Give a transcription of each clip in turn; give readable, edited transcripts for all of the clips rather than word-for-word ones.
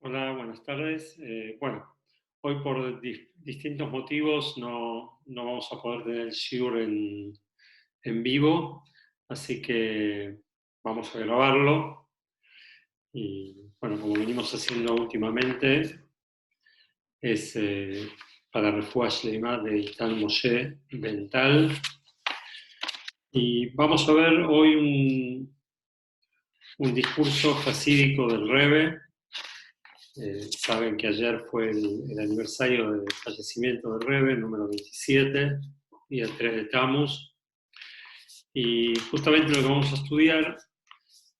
Hola, buenas tardes. Bueno, hoy por distintos motivos no vamos a poder tener el shiur en vivo, así que vamos a grabarlo. Y bueno, como venimos haciendo últimamente, es para Refuah Shleimah de Ital Moshe Bental. Y vamos a ver hoy un discurso jasídico del Rebbe. Saben que ayer fue el aniversario del fallecimiento del Rebbe, número 27, día 3 de Tammuz. Y justamente lo que vamos a estudiar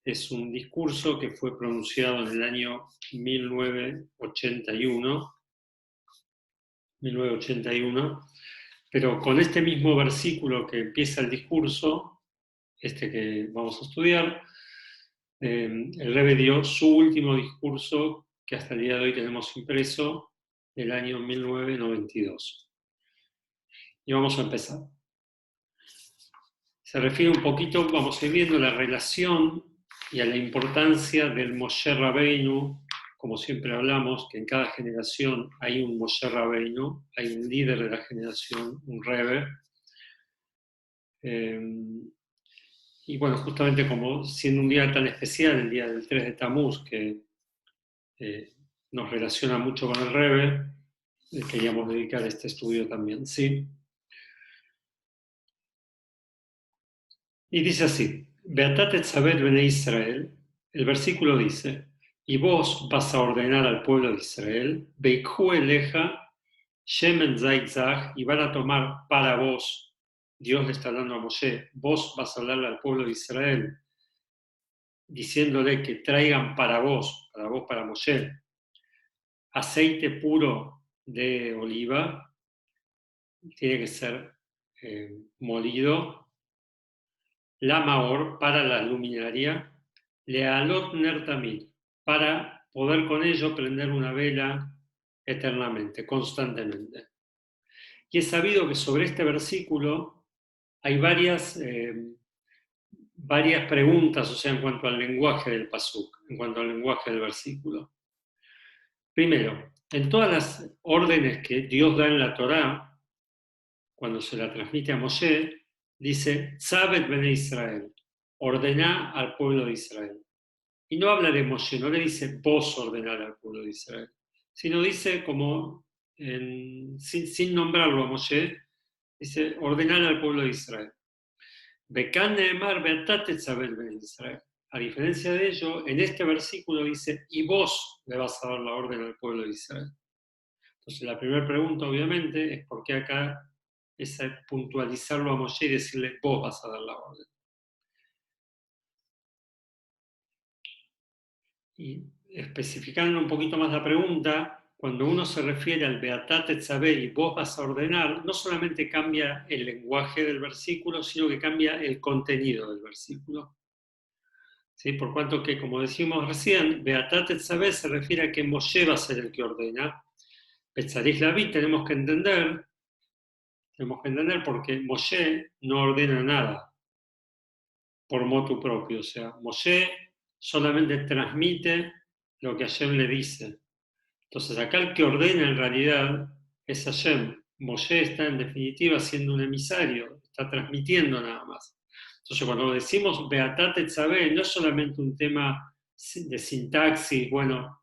es un discurso que fue pronunciado en el año 1981, pero con este mismo versículo que empieza el discurso, este que vamos a estudiar, el Rebbe dio su último discurso que hasta el día de hoy tenemos impreso, el año 1992. Y vamos a empezar. Se refiere un poquito, vamos a ir viendo la relación y a la importancia del Moshe Rabbeinu. Como siempre hablamos, que en cada generación hay un Moshe Rabbeinu, hay un líder de la generación, un Rebbe. Y bueno, justamente como siendo un día tan especial, el día del 3 de Tammuz, que nos relaciona mucho con el Rebbe, queríamos dedicar este estudio también, ¿sí? Y dice así, Beatat etzabet bene Israel, el versículo dice, y vos vas a ordenar al pueblo de Israel, Beikhu eleja, Shemen Zaitzach, y van a tomar para vos, Dios le está hablando a Moshe, vos vas a hablarle al pueblo de Israel, diciéndole que traigan para Moshe, aceite puro de oliva, tiene que ser molido, la Maor para la luminaria, Lealot Nertamid, para poder con ello prender una vela eternamente, constantemente. Y es sabido que sobre este versículo hay varias preguntas, o sea, en cuanto al lenguaje del pasuk, en cuanto al lenguaje del versículo. Primero, en todas las órdenes que Dios da en la Torá, cuando se la transmite a Moshe, dice, Tzabet bene Israel, ordená al pueblo de Israel. Y no habla de Moshe, no le dice vos ordenar al pueblo de Israel, sino dice como, sin nombrarlo a Moshe, dice ordenar al pueblo de Israel. Bekan Neemar Beatate Tzabet ben Israel. A diferencia de ello, en este versículo dice, y vos le vas a dar la orden al pueblo de Israel. Entonces la primera pregunta obviamente es por qué acá es puntualizarlo a Moshe y decirle vos vas a dar la orden. Y especificando un poquito más la pregunta, cuando uno se refiere al Beatat Tetzaveh y vos vas a ordenar, no solamente cambia el lenguaje del versículo, sino que cambia el contenido del versículo. ¿Sí? Por cuanto que, como decimos recién, Beatat Tetzaveh se refiere a que Moshe va a ser el que ordena. Betzarich Laví tenemos que entender porque Moshe no ordena nada por motu propio. O sea, Moshe solamente transmite lo que Hashem le dice. Entonces, acá el que ordena en realidad es Hashem. Moshe está en definitiva siendo un emisario, está transmitiendo nada más. Entonces, cuando decimos Beatat Tetzaveh, no es solamente un tema de sintaxis, bueno,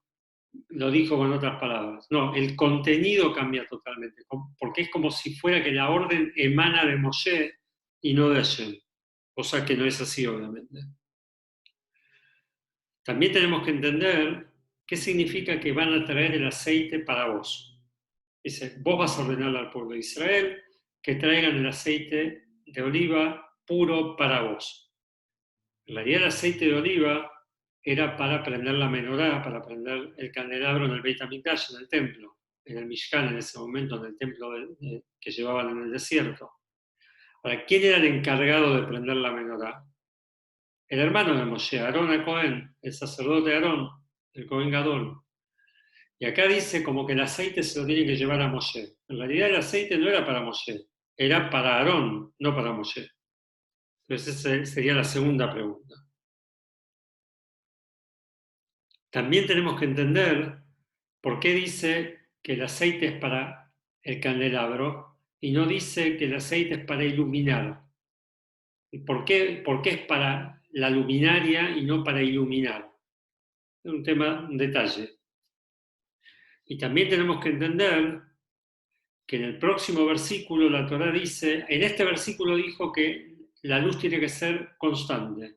lo dijo con otras palabras. No, el contenido cambia totalmente, porque es como si fuera que la orden emana de Moshe y no de Hashem, cosa que no es así, obviamente. También tenemos que entender qué significa que van a traer el aceite para vos. Dice, vos vas a ordenarle al pueblo de Israel que traigan el aceite de oliva puro para vos. En realidad el aceite de oliva era para prender la menorá, para prender el candelabro en el Beit HaMikdash, en el templo, en el Mishkan en ese momento, en el templo que llevaban en el desierto. Ahora, ¿quién era el encargado de prender la menorá? El hermano de Moshe, Aarón a Cohen, el sacerdote Aarón, el Cohen Gadol. Y acá dice como que el aceite se lo tiene que llevar a Moshe. En realidad el aceite no era para Moshe, era para Aarón, no para Moshe. Entonces esa sería la segunda pregunta. También tenemos que entender ¿Por qué dice que el aceite es para el candelabro y no dice que el aceite es para iluminar? ¿Y por qué es para la luminaria y no para iluminar? Es un tema, un detalle. Y también tenemos que entender que en el próximo versículo la Torá dice, en este versículo dijo que la luz tiene que ser constante.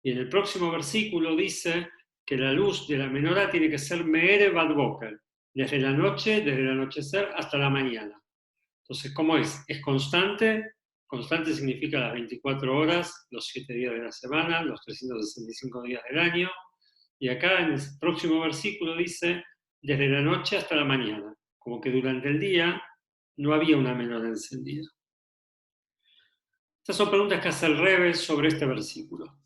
Y en el próximo versículo dice que la luz de la menorá tiene que ser Me'erev ad Boker, desde la noche, desde el anochecer hasta la mañana. Entonces, ¿cómo es? ¿Es constante? Constante significa las 24 horas, los 7 días de la semana, los 365 días del año. Y acá en el próximo versículo dice, desde la noche hasta la mañana, como que durante el día no había una menorá encendida. Estas son preguntas que hace el Rebe sobre este versículo.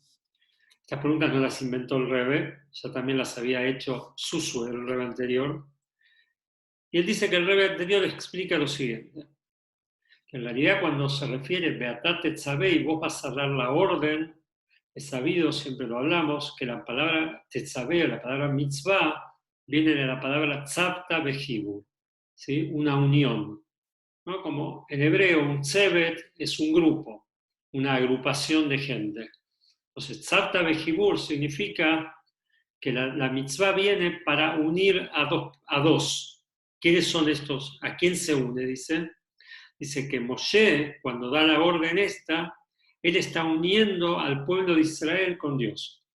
Estas preguntas no las inventó el Rebe, ya también las había hecho Susu, el Rebe anterior. Y él dice que el Rebe anterior explica lo siguiente. Que en realidad cuando se refiere Beatat Tetzaveh y vos vas a dar la orden, es sabido, siempre lo hablamos, que la palabra Tetzaveh, la palabra mitzvah, viene de la palabra Tzavta Bejibu, ¿sí? Una unión. ¿No? Como en hebreo, un tzevet es un grupo, una agrupación de gente. Entonces, Tzavta Bejibur significa que la mitzvah viene para unir a dos. ¿Quiénes son estos? ¿A quién se une? Dice que Moshe, cuando da la orden esta, él está uniendo al pueblo de Israel con Dios.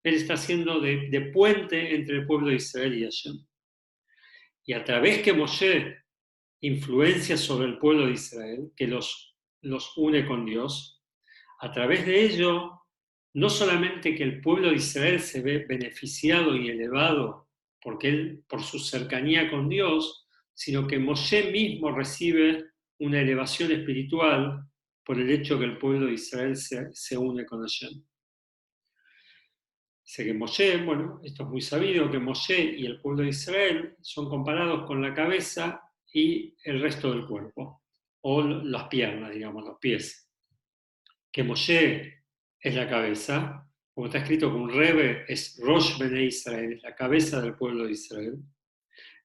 Él está haciendo de puente entre el pueblo de Israel y Hashem. Y a través que Moshe influencia sobre el pueblo de Israel, que los une con Dios, a través de ello, no solamente que el pueblo de Israel se ve beneficiado y elevado por su cercanía con Dios, sino que Moshe mismo recibe una elevación espiritual por el hecho que el pueblo de Israel se une con Hashem. Dice que Moshe, bueno, esto es muy sabido, que Moshe y el pueblo de Israel son comparados con la cabeza y el resto del cuerpo, o las piernas, digamos, los pies. Que Moshe es la cabeza, como está escrito que un Rebe es Rosh Bene Israel, es la cabeza del pueblo de Israel,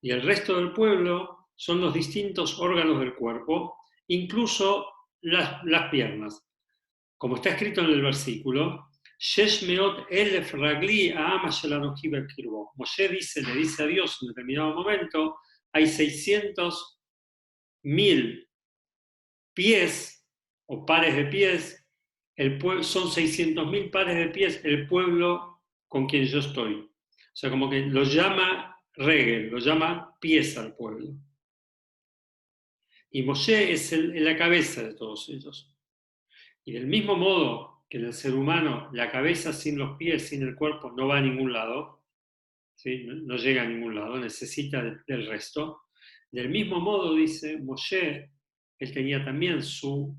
y el resto del pueblo son los distintos órganos del cuerpo, incluso las piernas. Como está escrito en el versículo, Moshe le dice a Dios en determinado momento, hay 600.000 pies o pares de pies, son 600.000 pares de pies el pueblo con quien yo estoy. O sea, como que lo llama regel, lo llama pies al pueblo. Y Moshe es la cabeza de todos ellos. Y del mismo modo que en el ser humano la cabeza sin los pies, sin el cuerpo, no va a ningún lado, ¿sí? No llega a ningún lado, necesita del resto. Del mismo modo, dice Moshe, él tenía también su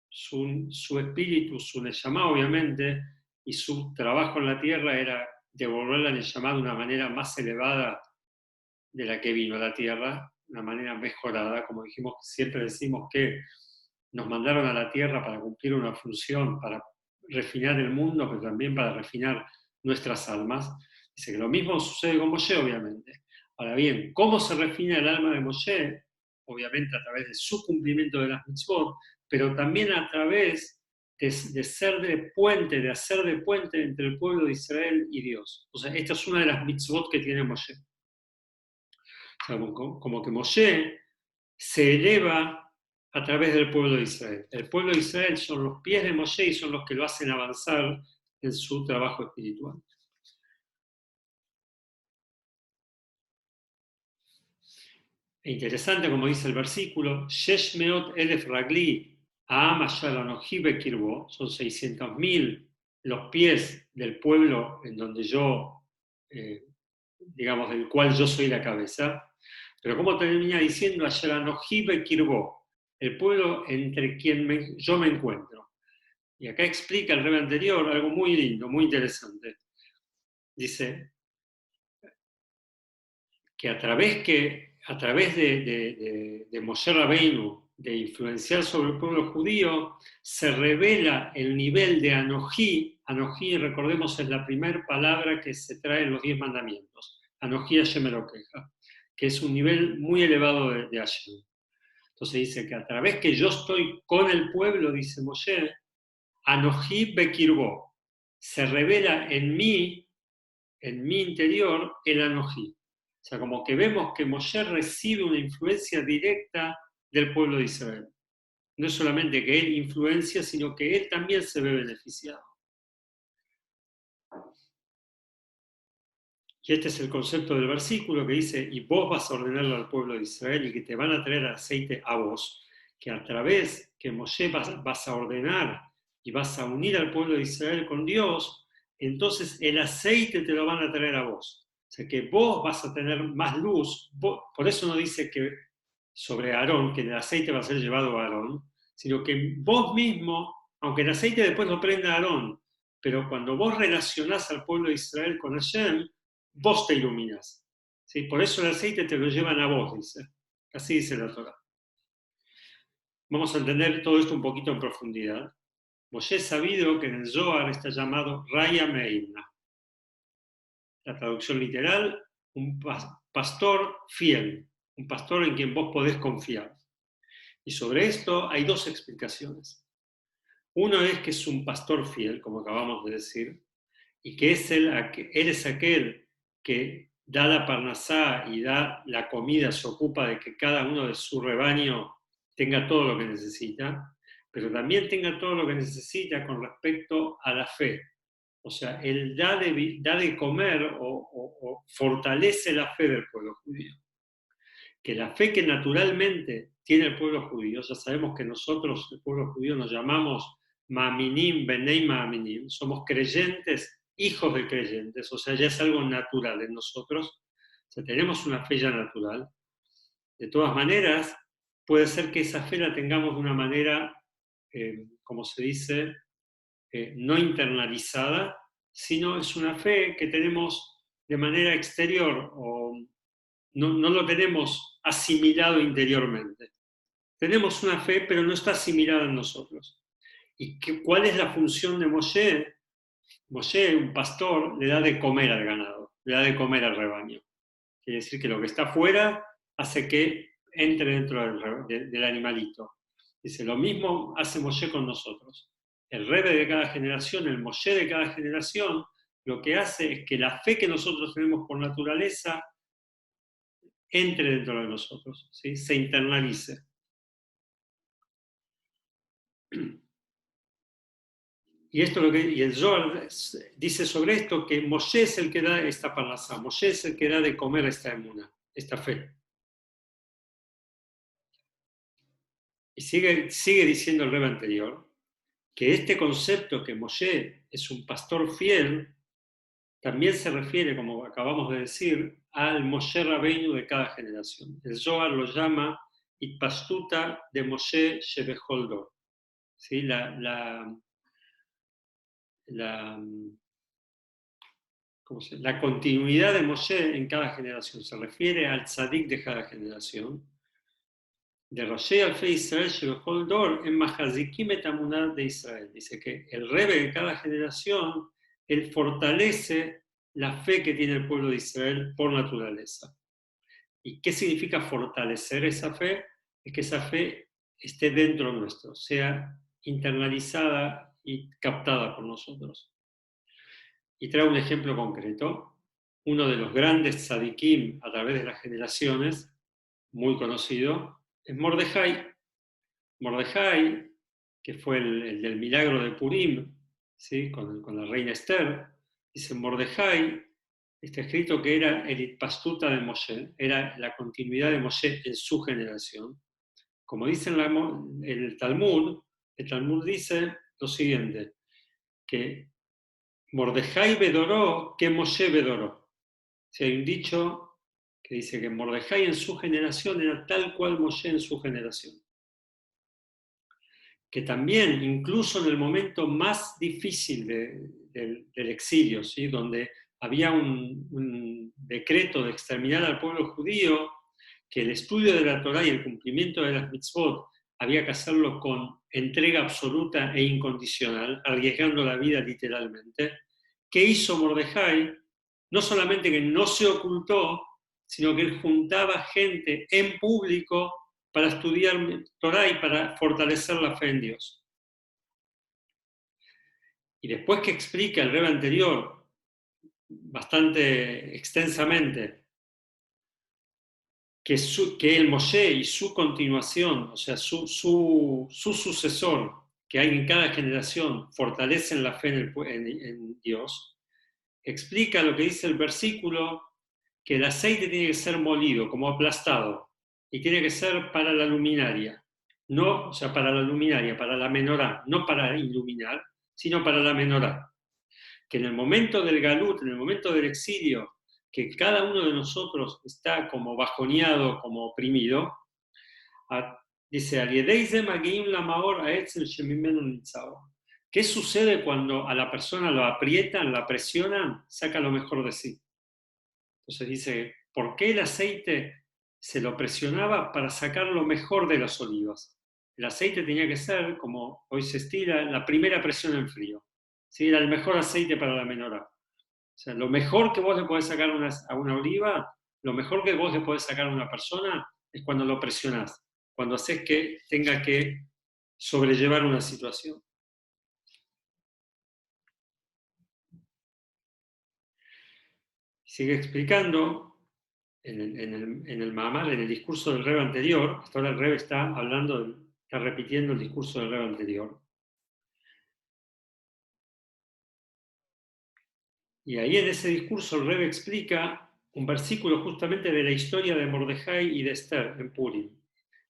espíritu, su neshama, obviamente, y su trabajo en la tierra era devolver la neshama de una manera más elevada de la que vino a la tierra, una manera mejorada. Como dijimos, siempre decimos que nos mandaron a la tierra para cumplir una función, para refinar el mundo, pero también para refinar nuestras almas. Dice que lo mismo sucede con Moshe, obviamente. Ahora bien, ¿cómo se refina el alma de Moshe? Obviamente a través de su cumplimiento de las mitzvot, pero también a través de ser de puente, de hacer de puente entre el pueblo de Israel y Dios. O sea, esta es una de las mitzvot que tiene Moshe. O sea, como que Moshe se eleva a través del pueblo de Israel. El pueblo de Israel son los pies de Moshe y son los que lo hacen avanzar en su trabajo espiritual. E interesante, como dice el versículo, Shesh meot elef ragli Aam asher anoji bekirbo, son 600.000 los pies del pueblo en donde yo, digamos, del cual yo soy la cabeza. Pero como termina diciendo asher anoji bekirbo, el pueblo entre quien yo me encuentro. Y acá explica el Rebbe anterior algo muy lindo, muy interesante. Dice que a través de Moshe Rabbeinu, de influenciar sobre el pueblo judío, se revela el nivel de Anojí. Anojí, recordemos, es la primera palabra que se trae en los 10 mandamientos. Anoji Hashem Elokeja, que es un nivel muy elevado de Hashem. Entonces dice que a través que yo estoy con el pueblo, dice Moshe, Anoji Bekirbo, se revela en mi interior, el Anoji. O sea, como que vemos que Moshe recibe una influencia directa del pueblo de Israel. No es solamente que él influencia, sino que él también se ve beneficiado. Y este es el concepto del versículo que dice, y vos vas a ordenarlo al pueblo de Israel y que te van a traer aceite a vos, que a través que Moshe vas a ordenar y vas a unir al pueblo de Israel con Dios, entonces el aceite te lo van a traer a vos. O sea que vos vas a tener más luz, por eso no dice que sobre Aarón, que el aceite va a ser llevado a Aarón, sino que vos mismo, aunque el aceite después lo prenda Aarón, pero cuando vos relacionás al pueblo de Israel con Hashem, vos te iluminas. ¿Sí? Por eso el aceite te lo llevan a vos, dice. Así dice la Torah. Vamos a entender todo esto un poquito en profundidad. Moshe es sabido que en el Zohar está llamado Raya Meimna. La traducción literal, un pastor fiel, un pastor en quien vos podés confiar. Y sobre esto hay dos explicaciones. Uno es que es un pastor fiel, como acabamos de decir, y que él es aquel que da la parnasá y da la comida, se ocupa de que cada uno de su rebaño tenga todo lo que necesita, pero también tenga todo lo que necesita con respecto a la fe. O sea, él da de comer o fortalece la fe del pueblo judío. Que la fe que naturalmente tiene el pueblo judío, ya sabemos que nosotros, el pueblo judío, nos llamamos Ma'aminim, Benei Ma'aminim, somos creyentes, hijos de creyentes, o sea, ya es algo natural en nosotros, o sea, tenemos una fe ya natural. De todas maneras, puede ser que esa fe la tengamos de una manera, como se dice, no internalizada, sino es una fe que tenemos de manera exterior o no lo tenemos asimilado interiormente. Tenemos una fe, pero no está asimilada en nosotros. ¿Y cuál es la función de Moshe? Moshe, un pastor, le da de comer al ganado, le da de comer al rebaño. Quiere decir que lo que está afuera hace que entre dentro del animalito. Dice, lo mismo hace Moshe con nosotros. El Rebbe de cada generación, el Moshe de cada generación, lo que hace es que la fe que nosotros tenemos por naturaleza entre dentro de nosotros, ¿sí? Se internalice. Y el Zohar dice sobre esto que Moshe es el que da esta parnasá, Moshe es el que da de comer esta emuna, esta fe. Y sigue diciendo el Rebbe anterior que este concepto que Moshe es un pastor fiel también se refiere, como acabamos de decir, al Moshe Rabbeinu de cada generación. El Zohar lo llama Itpastuta de Moshe Shebeholdor. ¿Sí? La continuidad de Moshe en cada generación se refiere al tzadik de cada generación. De Roshei Alfei Israel Shebeholdor en Mahazikim et Amunah de Israel. Dice que el Rebbe de cada generación, él fortalece la fe que tiene el pueblo de Israel por naturaleza. ¿Y qué significa fortalecer esa fe? Es que esa fe esté dentro nuestro, sea internalizada y captada por nosotros. Y trae un ejemplo concreto. Uno de los grandes tzadikim a través de las generaciones, muy conocido, es Mordejai. Mordejai, que fue el del milagro de Purim, ¿sí? con la reina Esther, dice Mordejai, está escrito que era el Itpastuta de Moshe, era la continuidad de Moshe en su generación. Como dice el Talmud dice lo siguiente, que Mordejai bedoró que Moshe bedoró. Si hay un dicho que dice que Mordejai en su generación era tal cual Moshe en su generación. Que también, incluso en el momento más difícil del exilio, ¿sí? Donde había un decreto de exterminar al pueblo judío, que el estudio de la Torá y el cumplimiento de las mitzvot había que hacerlo con entrega absoluta e incondicional, arriesgando la vida literalmente. ¿Qué hizo Mordejai? no solamente que no se ocultó, sino que él juntaba gente en público para estudiar Torah y para fortalecer la fe en Dios. Y después que explica el Rebbe anterior, bastante extensamente, que el Moshe y su continuación, o sea, su sucesor, que hay en cada generación, fortalecen la fe en Dios, explica lo que dice el versículo, que el aceite tiene que ser molido, como aplastado, y tiene que ser para la luminaria, no, o sea, para la luminaria, para la menorá, no para iluminar, sino para la menorá. Que en el momento del galut, en el momento del exilio, que cada uno de nosotros está como bajoneado, como oprimido, dice, ¿qué sucede cuando a la persona lo aprietan, la presionan, saca lo mejor de sí? Entonces dice, ¿por qué el aceite se lo presionaba? Para sacar lo mejor de las olivas. El aceite tenía que ser, como hoy se estila, la primera presión en frío. ¿Sí? Era el mejor aceite para la menorá. O sea, lo mejor que vos le podés sacar a una oliva, lo mejor que vos le podés sacar a una persona es cuando lo presionás, cuando haces que tenga que sobrellevar una situación. Sigue explicando en el Mahamar, en el discurso del Rebbe anterior. Hasta ahora el Rebbe está repitiendo el discurso del Rebbe anterior. Y ahí en ese discurso el Rebbe explica un versículo justamente de la historia de Mordejai y de Esther en Purim.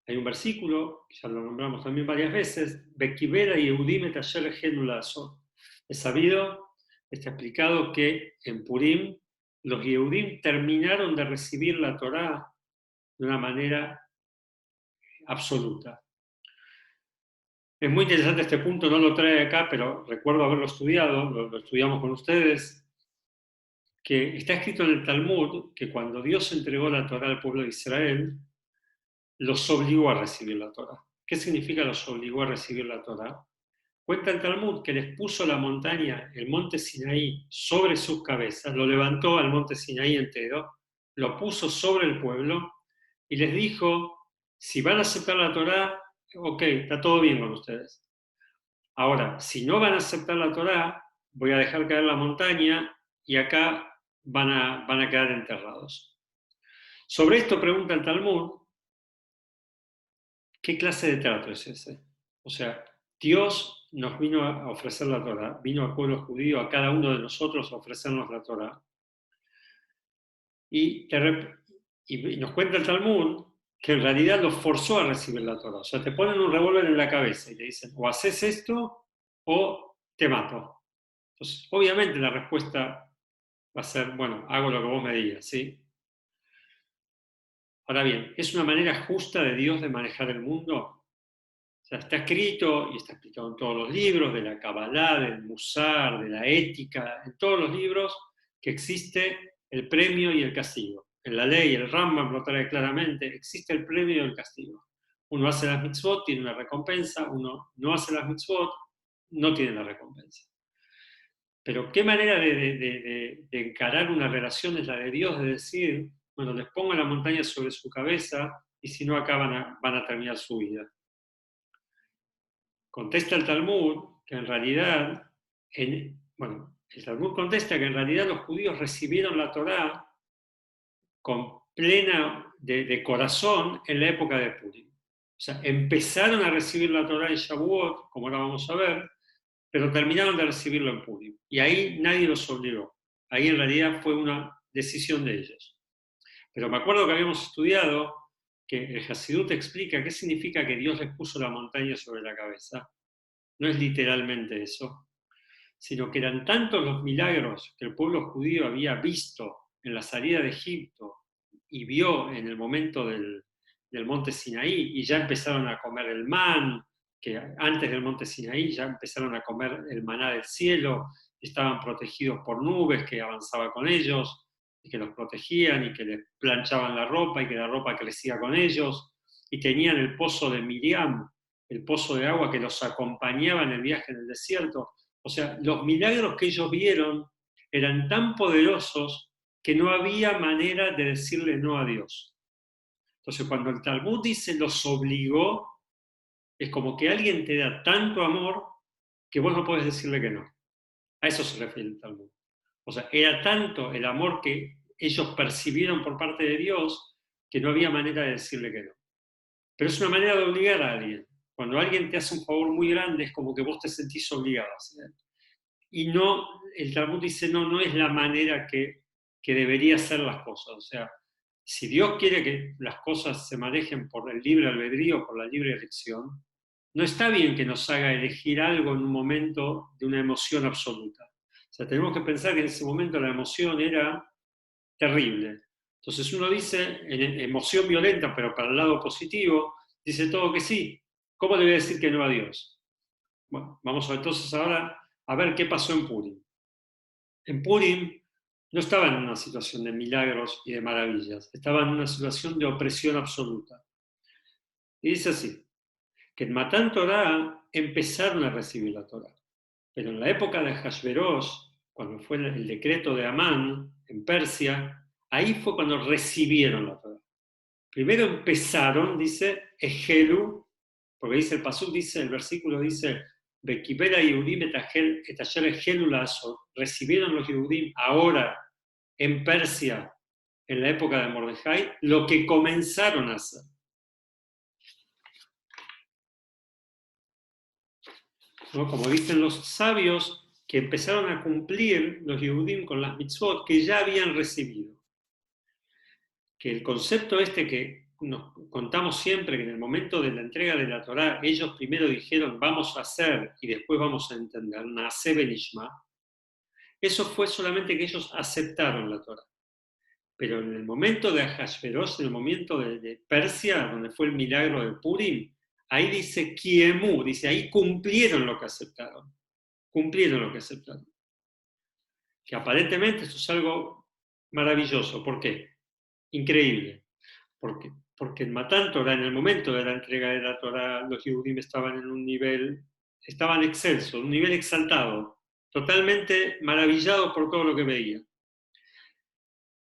Hay un versículo, que ya lo nombramos también varias veces, Bekibera y Eudim Taller Genulazo. Es sabido, está explicado que en Purim los Yehudim terminaron de recibir la Torá de una manera absoluta. Es muy interesante este punto, no lo trae acá, pero recuerdo haberlo estudiado, lo estudiamos con ustedes, que está escrito en el Talmud que cuando Dios entregó la Torá al pueblo de Israel, los obligó a recibir la Torá. ¿Qué significa los obligó a recibir la Torá? Cuenta el Talmud que les puso la montaña, el monte Sinaí, sobre sus cabezas, lo levantó al monte Sinaí entero, lo puso sobre el pueblo y les dijo, si van a aceptar la Torá, ok, está todo bien con ustedes. Ahora, si no van a aceptar la Torá, voy a dejar caer la montaña y acá van a quedar enterrados. Sobre esto pregunta el Talmud, ¿qué clase de trato es ese? O sea, Dios nos vino a ofrecer la Torá, vino al pueblo judío, a cada uno de nosotros a ofrecernos la Torá. Y nos cuenta el Talmud que en realidad los forzó a recibir la Torá. O sea, te ponen un revólver en la cabeza y te dicen, o haces esto o te mato. Entonces, obviamente la respuesta va a ser, bueno, hago lo que vos me digas, ¿sí? Ahora bien, ¿es una manera justa de Dios de manejar el mundo? O sea, está escrito y está explicado en todos los libros, de la Kabbalah, del Musar, de la ética, en todos los libros, que existe el premio y el castigo. En la ley, el Rambam lo trae claramente, existe el premio y el castigo. Uno hace las mitzvot, tiene una recompensa, uno no hace las mitzvot, no tiene la recompensa. Pero qué manera de encarar una relación es la de Dios, de decir, bueno, les pongo la montaña sobre su cabeza y si no acá van a terminar su vida. Contesta el Talmud que en realidad, el Talmud contesta que en realidad los judíos recibieron la Torá con plena de corazón en la época de Purim. O sea, empezaron a recibir la Torá en Shavuot, como ahora vamos a ver, pero terminaron de recibirlo en Purim. Y ahí nadie los obligó. Ahí en realidad fue una decisión de ellos. Pero me acuerdo que habíamos estudiado que el Hasidut explica qué significa que Dios les puso la montaña sobre la cabeza. No es literalmente eso, sino que eran tantos los milagros que el pueblo judío había visto en la salida de Egipto y vio en el momento del monte Sinaí, y ya empezaron a comer el man, que antes del monte Sinaí ya empezaron a comer el maná del cielo, estaban protegidos por nubes que avanzaba con ellos, y que los protegían, y que les planchaban la ropa, y que la ropa crecía con ellos, y tenían el pozo de Miriam, el pozo de agua que los acompañaba en el viaje en el desierto. O sea, los milagros que ellos vieron eran tan poderosos que no había manera de decirle no a Dios. Entonces, cuando el Talmud dice los obligó, es como que alguien te da tanto amor que vos no podés decirle que no. A eso se refiere el Talmud. O sea, era tanto el amor que ellos percibieron por parte de Dios que no había manera de decirle que no. Pero es una manera de obligar a alguien. Cuando alguien te hace un favor muy grande, es como que vos te sentís obligado a hacer. Y no, el Talmud dice, no, no es la manera que debería ser las cosas. O sea, si Dios quiere que las cosas se manejen por el libre albedrío, por la libre elección, no está bien que nos haga elegir algo en un momento de una emoción absoluta. O sea, tenemos que pensar que en ese momento la emoción era terrible. Entonces uno dice, en emoción violenta, pero para el lado positivo, dice todo que sí. ¿Cómo le voy a decir que no a Dios? Bueno, vamos entonces ahora a ver qué pasó en Purim. En Purim no estaba en una situación de milagros y de maravillas, estaba en una situación de opresión absoluta. Y dice así, que en Matán Torah empezaron a recibir la Torah, pero en la época de Hashverosh, cuando fue el decreto de Amán en Persia, ahí fue cuando recibieron la Torah. Primero empezaron, dice, Ejelu, porque dice el pasuk, dice, el versículo dice, Bekibera Yehudim etayer Ejelu lazo, recibieron los Yehudim ahora en Persia, en la época de Mordejai, lo que comenzaron a hacer. ¿No? Como dicen los sabios, que empezaron a cumplir los Yehudim con las mitzvot que ya habían recibido. Que el concepto este que nos contamos siempre, que en el momento de la entrega de la Torá, ellos primero dijeron vamos a hacer y después vamos a entender, Naaseh Benishma, eso fue solamente que ellos aceptaron la Torá. Pero en el momento de Ahasverosh, en el momento de Persia, donde fue el milagro de Purim, ahí dice Kiemu, dice ahí cumplieron lo que aceptaron. Cumplieron lo que aceptaron. Que aparentemente esto es algo maravilloso. ¿Por qué? Increíble. Porque en Matán Torah, en el momento de la entrega de la Torah, los Yehudim estaban en un nivel, estaban excelsos, un nivel exaltado, totalmente maravillado por todo lo que veían.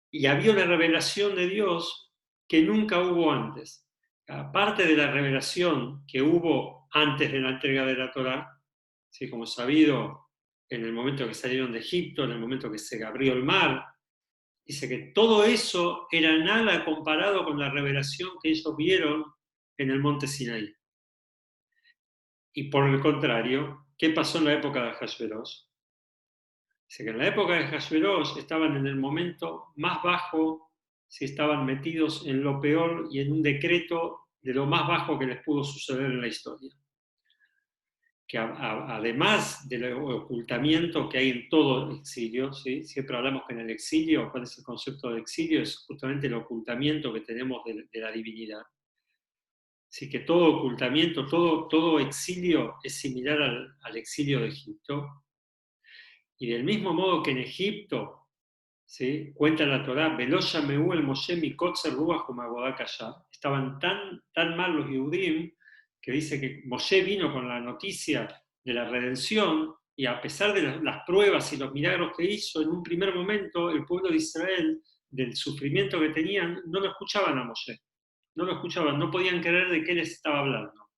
Y había una revelación de Dios que nunca hubo antes. Aparte de la revelación que hubo antes de la entrega de la Torah, ¿sí? Como sabido, en el momento que salieron de Egipto, en el momento que se abrió el mar, dice que todo eso era nada comparado con la revelación que ellos vieron en el monte Sinaí. Y por el contrario, ¿qué pasó en la época de Ahasverosh? Dice que en la época de Ahasverosh estaban en el momento más bajo, si estaban metidos en lo peor y en un decreto de lo más bajo que les pudo suceder en la historia. Que además del ocultamiento que hay en todo exilio, ¿sí? Siempre hablamos que en el exilio, ¿cuál es el concepto de exilio? Es justamente el ocultamiento que tenemos de la divinidad. Así que todo ocultamiento, todo exilio es similar al exilio de Egipto. Y del mismo modo que en Egipto, ¿sí? Cuenta la Torá, Veloya Meú el Moshe Mikotzer Ruach como Abodakayá. Estaban tan mal los Yehudim que dice que Moshe vino con la noticia de la redención y a pesar de las pruebas y los milagros que hizo, en un primer momento el pueblo de Israel, del sufrimiento que tenían, no lo escuchaban a Moshe. No lo escuchaban, no podían creer de qué les estaba hablando.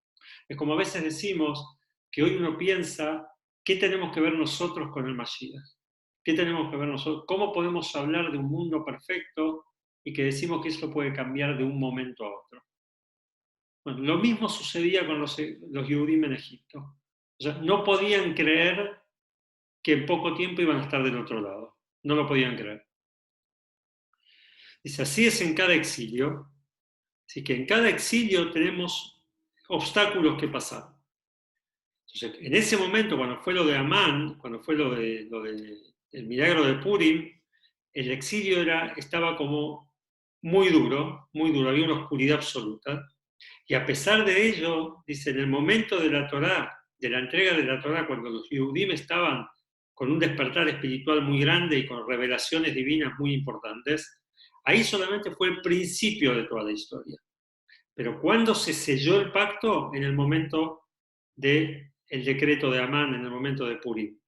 Es como a veces decimos que hoy uno piensa, ¿qué tenemos que ver nosotros con el Mashiach? ¿Qué tenemos que ver nosotros? ¿Cómo podemos hablar de un mundo perfecto y que decimos que eso puede cambiar de un momento a otro? Bueno, lo mismo sucedía con los Yehudim en Egipto. O sea, no podían creer que en poco tiempo iban a estar del otro lado. No lo podían creer. Dice, así es en cada exilio. Así que en cada exilio tenemos obstáculos que pasar. Entonces, en ese momento, cuando fue lo de Amán, cuando fue el milagro de Purim, el exilio estaba como muy duro, había una oscuridad absoluta. Y a pesar de ello, dice, en el momento de la Torá, de la entrega de la Torá, cuando los Yehudim estaban con un despertar espiritual muy grande y con revelaciones divinas muy importantes, ahí solamente fue el principio de toda la historia. Pero cuando se selló el pacto, en el momento del decreto de Amán, en el momento de Purim,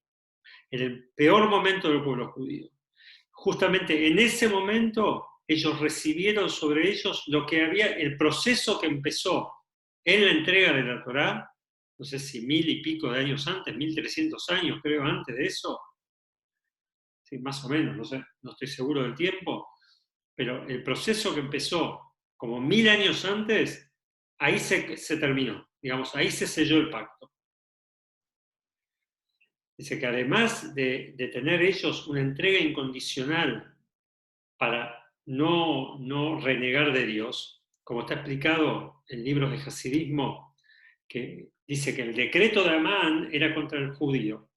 en el peor momento del pueblo judío. justamente en ese momento ellos recibieron sobre ellos lo que había, el proceso que empezó en la entrega de la Torá, no sé si 1000 y pico de años antes, 1300 años creo antes de eso, sí, más o menos, no sé, no estoy seguro del tiempo, pero el proceso que empezó como 1000 años antes, ahí se terminó, digamos, ahí se selló el pacto. Dice que además de tener ellos una entrega incondicional para no renegar de Dios, como está explicado en libros de Hasidismo, que dice que el decreto de Amán era contra el judío.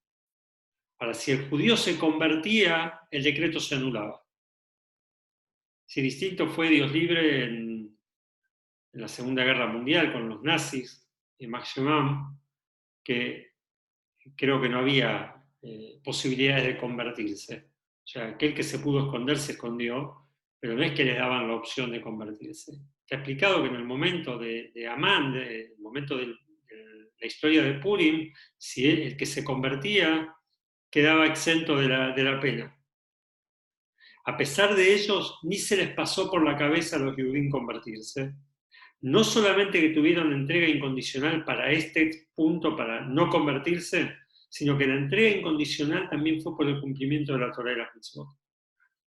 Ahora, si el judío se convertía, el decreto se anulaba. Si distinto fue Dios libre en la Segunda Guerra Mundial con los nazis, en Maximum, que creo que no había posibilidades de convertirse. O sea, aquel que se pudo esconder se escondió, pero no es que les daban la opción de convertirse. Te ha explicado que en el momento de Amán, en el momento de la historia de Purim, si el que se convertía quedaba exento de la pena. A pesar de ellos, ni se les pasó por la cabeza a los judíos convertirse. No solamente que tuvieron entrega incondicional para este punto, para no convertirse, sino que la entrega incondicional también fue por el cumplimiento de la Torá y las mitzvot.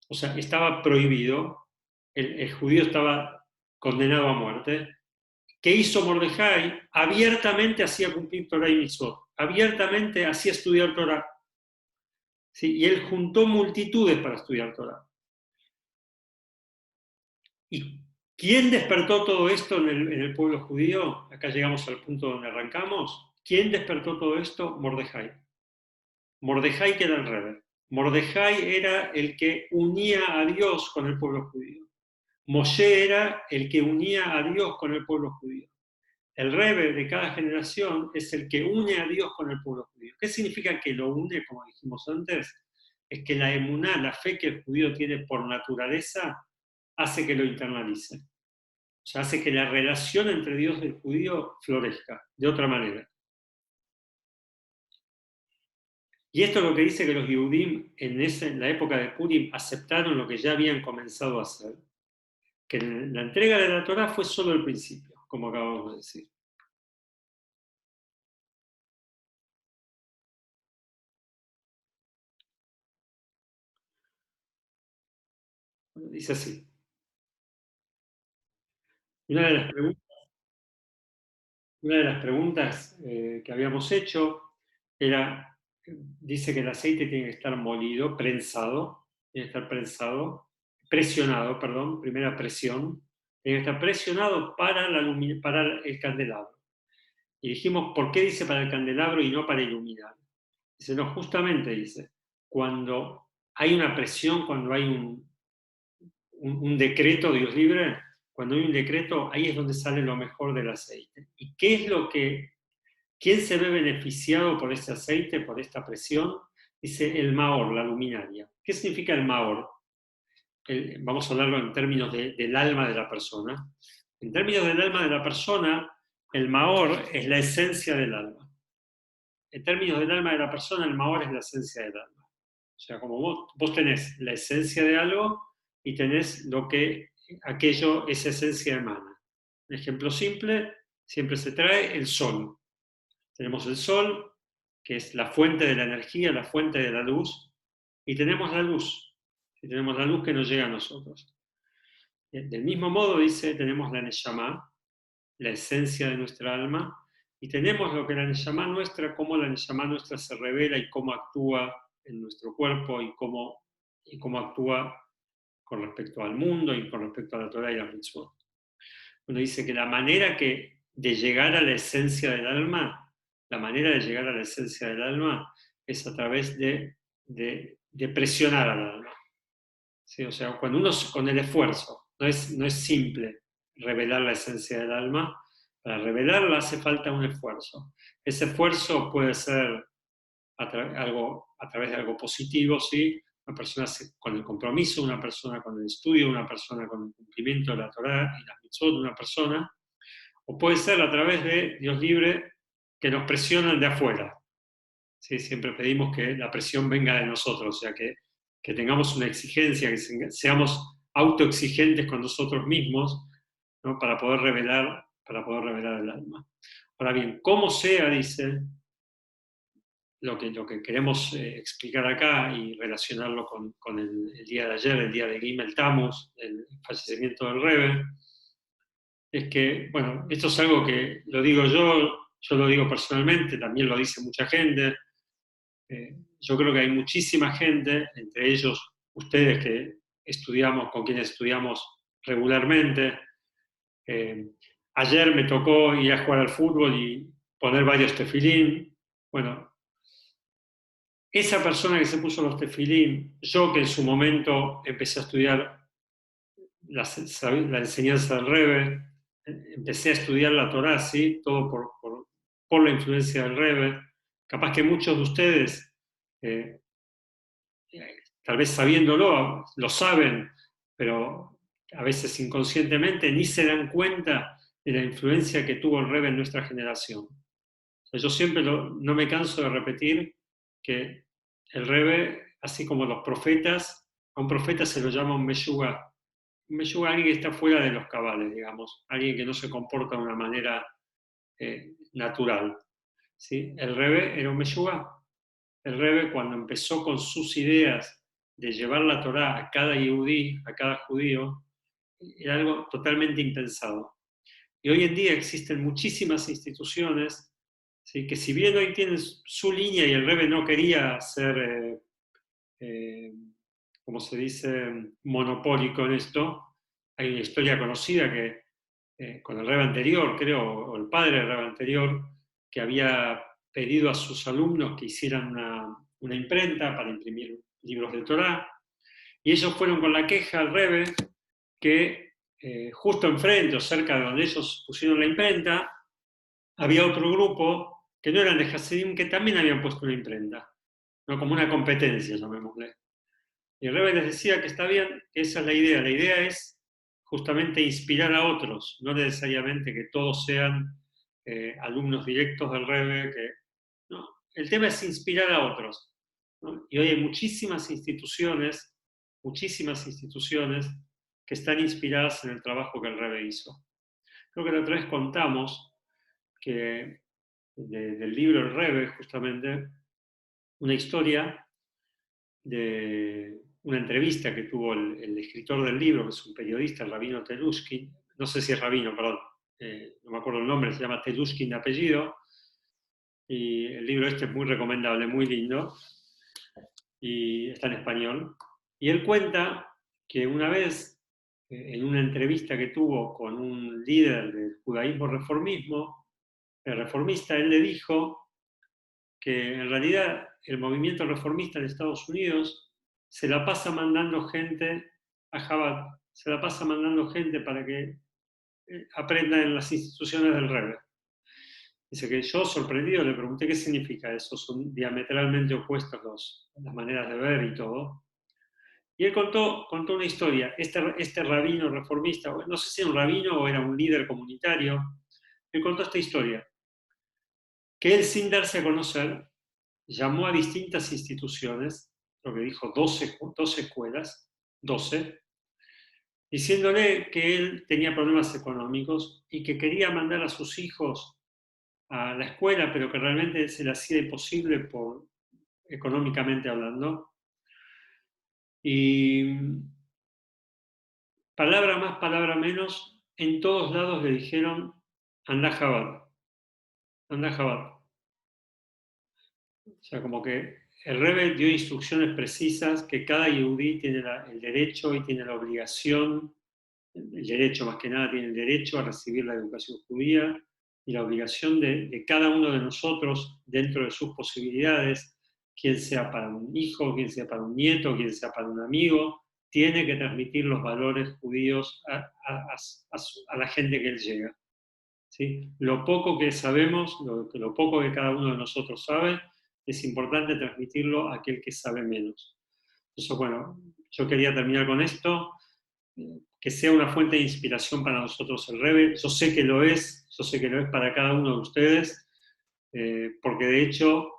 O sea, estaba prohibido, el judío estaba condenado a muerte. ¿Qué hizo Mordejai? Abiertamente hacía cumplir Torá y mitzvot, abiertamente hacía estudiar Torá. ¿Sí? Y él juntó multitudes para estudiar Torá. ¿Y quién despertó todo esto en el pueblo judío? Acá llegamos al punto donde arrancamos. ¿Quién despertó todo esto? Mordejai. Mordejai que era el rebe. Mordejai era el que unía a Dios con el pueblo judío. Moshe era el que unía a Dios con el pueblo judío. El rebe de cada generación es el que une a Dios con el pueblo judío. ¿Qué significa que lo une, como dijimos antes? Es que la emuná, la fe que el judío tiene por naturaleza, hace que lo internalice. O sea, hace que la relación entre Dios y el judío florezca de otra manera. Y esto es lo que dice que los Yehudim en la época de Purim aceptaron lo que ya habían comenzado a hacer. Que la entrega de la Torá fue solo el principio, como acabamos de decir. Bueno, dice así. Una de las preguntas, que habíamos hecho era, dice que el aceite tiene que estar molido, prensado, tiene que estar presionado, perdón, primera presión, tiene que estar presionado para el candelabro. Y dijimos, ¿por qué dice para el candelabro y no para iluminar? Dice, no, justamente dice, cuando hay una presión, cuando hay un decreto, Dios libre, cuando hay un decreto, ahí es donde sale lo mejor del aceite. ¿Y qué es quién se ve beneficiado por ese aceite, por esta presión? Dice el Maor, la luminaria. ¿Qué significa el Maor? Vamos a hablarlo en términos del alma de la persona. En términos del alma de la persona, el Maor es la esencia del alma. En términos del alma de la persona, el Maor es la esencia del alma. O sea, como vos tenés la esencia de algo y tenés lo que aquello, esa esencia emana. Un ejemplo simple, siempre se trae el sol. Tenemos el sol, que es la fuente de la energía, la fuente de la luz, y tenemos la luz. Y tenemos la luz que nos llega a nosotros. Del mismo modo, dice, tenemos la Neshama, la esencia de nuestra alma, y tenemos lo que la Neshama nuestra, cómo la Neshama nuestra se revela y cómo actúa en nuestro cuerpo y cómo actúa con respecto al mundo y con respecto a la Torah y la mitzvot. Uno dice que la manera de llegar a la esencia del alma, la manera de llegar a la esencia del alma es a través de presionar al alma. ¿Sí? O sea, cuando uno con el esfuerzo, no es simple revelar la esencia del alma, para revelarla hace falta un esfuerzo. Ese esfuerzo puede ser a través de algo positivo, ¿sí? Una persona con el compromiso, una persona con el estudio, una persona con el cumplimiento de la Torá y las mitzvot de una persona, o puede ser a través de Dios libre que nos presionan de afuera. ¿Sí? Siempre pedimos que la presión venga de nosotros, o sea, que que tengamos una exigencia, que seamos autoexigentes con nosotros mismos, ¿no? Para poder revelar el alma. Ahora bien, como sea, dice, lo que queremos explicar acá y relacionarlo con el día de ayer, el día de Gimel Tammuz, el fallecimiento del Rebbe, es que, bueno, esto es algo que lo digo yo lo digo personalmente, también lo dice mucha gente. Yo creo que hay muchísima gente, entre ellos ustedes que estudiamos, con quienes estudiamos regularmente. Ayer me tocó ir a jugar al fútbol y poner varios tefilín. Bueno, esa persona que se puso los tefilín, yo que en su momento empecé a estudiar la enseñanza del Rebbe, empecé a estudiar la Torá, ¿sí? Todo por la influencia del Rebbe. Capaz que muchos de ustedes, eh, tal vez sabiéndolo, lo saben, pero a veces inconscientemente ni se dan cuenta de la influencia que tuvo el Rebbe en nuestra generación. O sea, yo siempre no me canso de repetir que el Rebbe, así como los profetas, a un profeta se lo llama un meyugá. Un meyugá, alguien que está fuera de los cabales, digamos, alguien que no se comporta de una manera natural. ¿Sí? El Rebbe era un meyugá. El Rebbe, cuando empezó con sus ideas de llevar la Torá a cada yehudí, a cada judío, era algo totalmente impensado. Y hoy en día existen muchísimas instituciones, ¿sí? Que si bien hoy tienen su línea y el Rebbe no quería ser, como se dice, monopólico en esto, hay una historia conocida que con el Rebbe anterior, creo, o el padre del Rebbe anterior, que había pedido a sus alumnos que hicieran una imprenta para imprimir libros de Torá, y ellos fueron con la queja al Rebbe que justo enfrente o cerca de donde ellos pusieron la imprenta, había otro grupo que no eran de Hasidim que también habían puesto una imprenta, ¿no? Como una competencia, llamémosle. Y el Rebbe les decía que está bien, que esa es la idea. La idea es justamente inspirar a otros, no necesariamente que todos sean alumnos directos del Rebbe. ¿No? El tema es inspirar a otros, ¿no? Y hoy hay muchísimas instituciones que están inspiradas en el trabajo que el Rebbe hizo. Creo que la otra vez contamos que del libro El Rebbe, justamente, una historia de una entrevista que tuvo el escritor del libro, que es un periodista, el rabino Telushkin, no sé si es rabino, perdón, no me acuerdo el nombre, se llama Telushkin de apellido, y el libro este es muy recomendable, muy lindo, y está en español. Y él cuenta que una vez, en una entrevista que tuvo con un líder del judaísmo reformismo, el reformista, él le dijo que en realidad el movimiento reformista en Estados Unidos se la pasa mandando gente a Chabad, se la pasa mandando gente para que aprenda en las instituciones del Rebbe. Dice que yo, sorprendido, le pregunté qué significa eso, son diametralmente opuestas las maneras de ver y todo. Y él contó una historia. Este rabino reformista, no sé si era un rabino o era un líder comunitario, él contó esta historia, que él, sin darse a conocer, llamó a distintas instituciones, lo que dijo 12 escuelas, 12, diciéndole que él tenía problemas económicos y que quería mandar a sus hijos a la escuela, pero que realmente se le hacía imposible económicamente hablando. Y palabra más, palabra menos, en todos lados le dijeron, anda a Chabad, anda a Chabad. O sea, como que el Rebbe dio instrucciones precisas que cada yehudí tiene el derecho y tiene la obligación, el derecho más que nada tiene el derecho a recibir la educación judía y la obligación de cada uno de nosotros, dentro de sus posibilidades, quien sea para un hijo, quien sea para un nieto, quien sea para un amigo, tiene que transmitir los valores judíos a la gente que él llega. ¿Sí? Lo poco que sabemos, lo poco que cada uno de nosotros sabe, es importante transmitirlo a aquel que sabe menos. Entonces, bueno, yo quería terminar con esto, que sea una fuente de inspiración para nosotros el Rebbe. Yo sé que lo es, para cada uno de ustedes, porque de hecho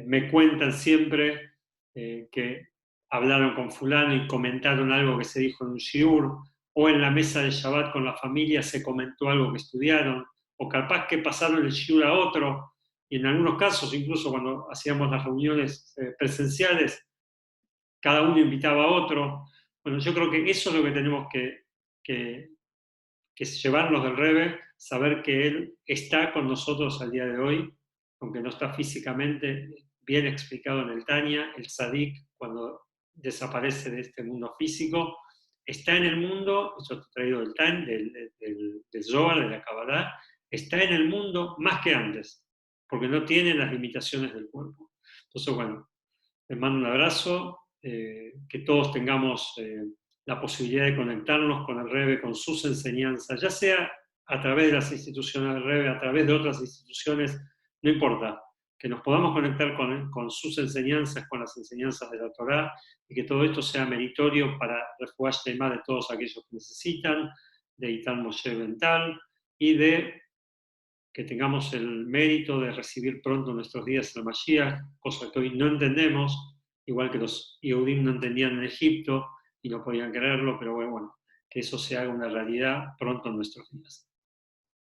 me cuentan siempre que hablaron con fulano y comentaron algo que se dijo en un shiur, o en la mesa de Shabbat con la familia se comentó algo que estudiaron, o capaz que pasaron el shiur a otro, y en algunos casos, incluso cuando hacíamos las reuniones presenciales, cada uno invitaba a otro. Bueno, yo creo que eso es lo que tenemos que, que es llevarnos del Rebbe, saber que Él está con nosotros al día de hoy, aunque no está físicamente bien explicado en el Tania, el Sadik, cuando desaparece de este mundo físico, está en el mundo, eso está traído del Tan, del Zohar, de la Kabbalah, está en el mundo más que antes, porque no tiene las limitaciones del cuerpo. Entonces, bueno, les mando un abrazo, que todos tengamos la posibilidad de conectarnos con el Rebbe, con sus enseñanzas, ya sea a través de las instituciones del Rebbe, a través de otras instituciones, no importa, que nos podamos conectar con sus enseñanzas, con las enseñanzas de la Torá, y que todo esto sea meritorio para refugiar más de todos aquellos que necesitan, de Ital Moshe Bental, y de que tengamos el mérito de recibir pronto nuestros días el Mashiach, cosa que hoy no entendemos, igual que los Yehudim no entendían en Egipto y no podían creerlo, pero bueno, que eso se haga una realidad pronto en nuestros días.